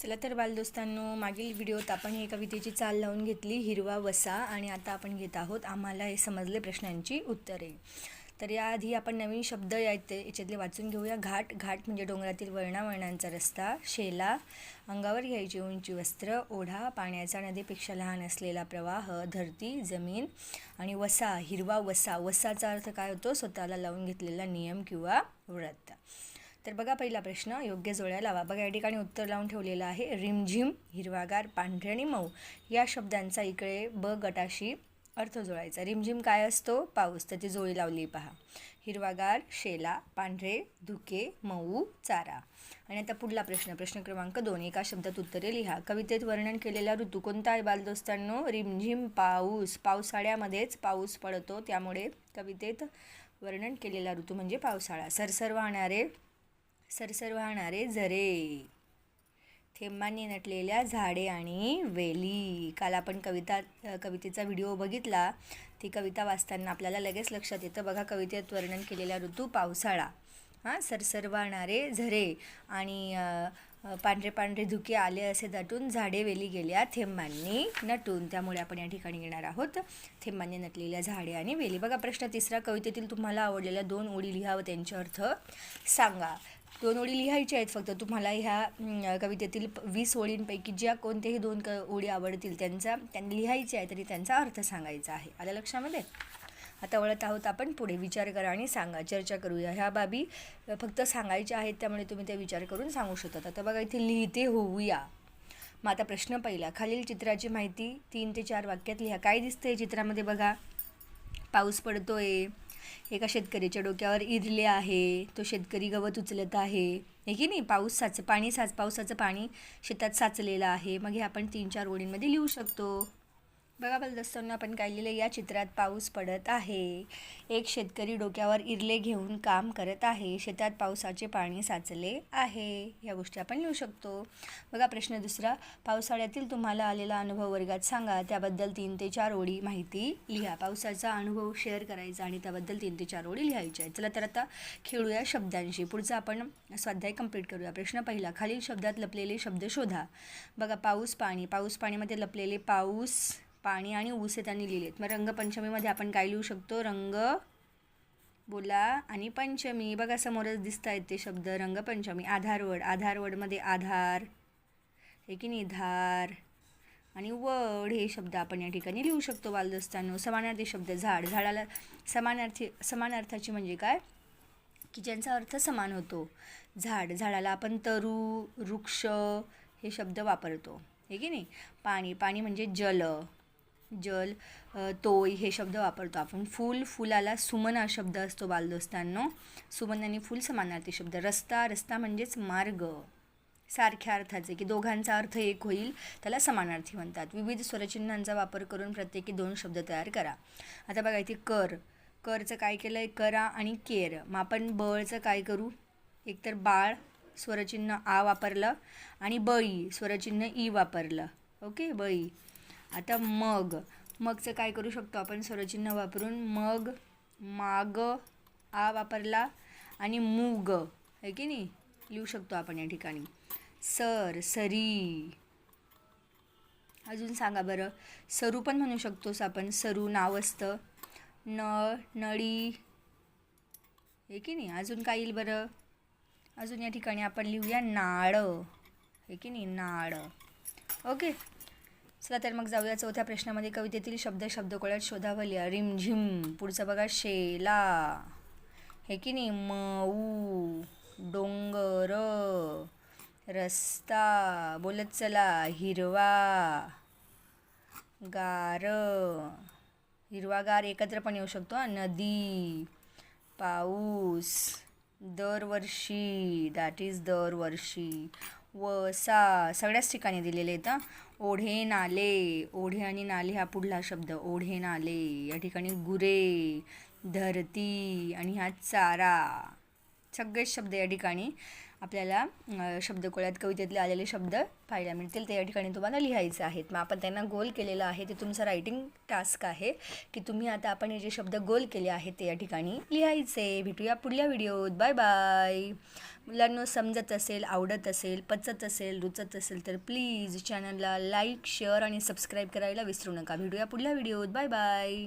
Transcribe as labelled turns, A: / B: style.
A: चला तर बालदोस्तांनो, मागील व्हिडिओत आपण ही कवितेची चाल लावून घेतली हिरवा वसा आणि आता आपण घेत आहोत आम्हाला हे समजले प्रश्नांची उत्तरे. तर याआधी आपण नवीन शब्द याच्यातले वाचून घेऊया. घाट म्हणजे डोंगरातील वळणावळणांचा रस्ता. शेला अंगावर घ्यायची उंची वस्त्र. ओढा पाण्याचा नदीपेक्षा लहान असलेला प्रवाह. धरती जमीन. आणि वसा हिरवा वसा. वसाचा अर्थ काय होतो? स्वतःला लावून घेतलेला नियम किंवा व्रत. तर बघा पहिला प्रश्न, योग्य जोड्या लावा. बघा या ठिकाणी उत्तर लावून ठेवलेलं आहे. रिमझिम हिरवागार पांढरे आणि मऊ या शब्दांचा इकडे ब गटाशी अर्थ जोडायचा. रिमझिम काय असतो? पाऊस. त्याची जोडी लावली पहा. हिरवागार शेला, पांढरे धुके, मऊ चारा. आणि आता पुढला प्रश्न क्रमांक 2. एका शब्दात उत्तरे लिहा. कवितेत वर्णन केलेला ऋतू कोणता आहे बालदोस्तांनो? रिमझिम पाऊस. पावसाळ्यामध्येच पाऊस पडतो, त्यामुळे कवितेत वर्णन केलेला ऋतू म्हणजे पावसाळा. सरसर वाहणारे झरे. थेंबांनी नटलेल्या झाडे आणि वेली. काल आपण कवितेचा व्हिडिओ बघितला. ती कविता वाचताना आपल्याला लगेच लक्षात येतं. बघा कवितेत वर्णन केलेला ऋतू पावसाळा. सरसर वाहणारे झरे आणि पांढरे धुके आले असे दाटून, झाडे वेली गेल्या थेंबांनी नटून. त्यामुळे आपण या ठिकाणी घेणार आहोत थेंबांनी नटलेल्या झाडे आणि वेली. बघा प्रश्न 3. कवितेतील तुम्हाला आवडलेल्या 2 ओळी लिहा व त्यांचे अर्थ सांगा. 2 ओळी लिहायच्या आहेत फक्त तुम्हाला. ह्या कवितेतील 20 ओळींपैकी ज्या कोणत्याही 2 ओळी आवडतील त्यांनी लिहायच्या आहे, तरी त्यांचा अर्थ सांगायचा आहे. आलं लक्षामध्ये? आता वळत आहोत आपण पुढे. विचार करा आणि सांगा. चर्चा करूया. ह्या बाबी फक्त सांगायच्या आहेत, त्यामुळे तुम्ही ते विचार करून सांगू शकता. आता बघा इथे लिहिते होऊया. मग आता प्रश्न पहिला, खालील चित्राची माहिती 3 ते 4 वाक्यात लिहा. काय दिसतंय चित्रामध्ये? बघा पाऊस पडतोय. एका शेतकऱ्याच्या डोक्यावर इरले आहे. तो शेतकरी गवत उचलत आहे. हे की नाही? पावसाचं पाणी शेतात साचलेलं आहे. मग हे आपण 3-4 ओळींमध्ये लिहू शकतो. बघा बालदोस्तांनो, आपण काय लिहिलं? या चित्रात पाऊस पडत आहे. एक शेतकरी डोक्यावर इरले घेऊन काम करत आहे. शेतात पावसाचे पाणी साचले आहे. या गोष्टी आपण लिहू शकतो. बघा प्रश्न 2. पावसाळ्यातील तुम्हाला आलेला अनुभव वर्गात सांगा. त्याबद्दल 3 ते 4 ओळी माहिती लिहा. पावसाचा अनुभव शेअर करायचा आणि त्याबद्दल 3 ते 4 ओळी लिहायच्या आहेत. चला तर आता खेळूया शब्दांशी. पुढचा आपण स्वाध्याय कंप्लीट करूया. प्रश्न पहिला, खालील शब्दात लपलेले शब्द शोधा. बघा पाऊस पाणीमध्ये लपलेले पाऊस, पाणी आणि ऊस हे त्यांनी लिहिलेत. मग रंगपंचमीमध्ये आपण काय लिहू शकतो? रंग बोला आणि पंचमी. बघा समोरच दिसत आहेत ते शब्द. रंगपंचमी. आधारवडमध्ये आधार, हे की नाही? धार आणि वड हे शब्द आपण या ठिकाणी लिहू शकतो बालदोस्तांनो. समानार्थी शब्द झाडाला समानार्थाची म्हणजे काय? की ज्यांचा अर्थ समान होतो. झाडाला आपण तरू, वृक्ष हे शब्द वापरतो, हे की नाही? पाणी म्हणजे जल, तोय हे शब्द वापरतो आपण. फुलाला सुमन हा शब्द असतो बालदोस्तांनो. सुमन आणि फुल समानार्थी शब्द. रस्ता म्हणजेच मार्ग. सारख्या अर्थाचे, की दोघांचा अर्थ एक होईल, त्याला समानार्थी म्हणतात. विविध स्वरचिन्हांचा वापर करून प्रत्येकी 2 शब्द तयार करा. आता बघा इथे करचं काय केलं आहे? करा आणि केर. मग आपण बळचं काय करू? एकतर बाळ स्वरचिन्ह आ वापरलं आणि बळी स्वरचिन्ह ई वापरलं. ओके, बळी. आता मगचं काय करू शकतो आपण स्वरचिन्ह वापरून? माग आ वापरला आणि मूग, आहे की नाही? लिहू शकतो आपण या ठिकाणी. सरी. अजून सांगा बरं. सरू पण म्हणू शकतोस आपण. सरू नाव असतं. नळी, हे की नाही? अजून काय येईल बरं? अजून या ठिकाणी आपण लिहूया नाळ, हे की नाही? नाळ. ओके, चला तर मग जाऊया 4थ्या प्रश्नामध्ये. कवितेतील शब्दकोळ्यात शोधा व लिहा. रिमझिम. पुढचं बघा शेला, हे की नाही? मऊ, डोंगर, रस्ता. बोलत चला. हिरवागार एकत्र पण येऊ शकतो. नदी, पाऊस, दरवर्षी, दॅट इज दरवर्षी. वसा सगळ्याच ठिकाणी दिलेले आहेत. ओढे आणि नाले हा पुढला शब्द. ओढे नाले. या ठिकाणी गुरे, धरती आणि हा चारा. सगळेच शब्द या ठिकाणी आपल्याला शब्दकोळ्यात कवितेतले आलेले शब्द पाहायला मिळतील, ते या ठिकाणी तुम्हाला लिहायचे आहेत. मग आपण त्यांना गोल केलेलं आहे, ते तुमचं रायटिंग टास्क आहे की तुम्ही आता आपण हे जे शब्द गोल केले आहेत ते या ठिकाणी लिहायचे. भेटूया पुढल्या व्हिडिओत. Bye bye. मुलांनो, समजत असेल, आवडत असेल, पचत असेल, रुचत असेल तर प्लीज चॅनलला लाईक, शेअर आणि सबस्क्राईब करायला विसरू नका. भेटूया पुढल्या व्हिडिओत. Bye bye.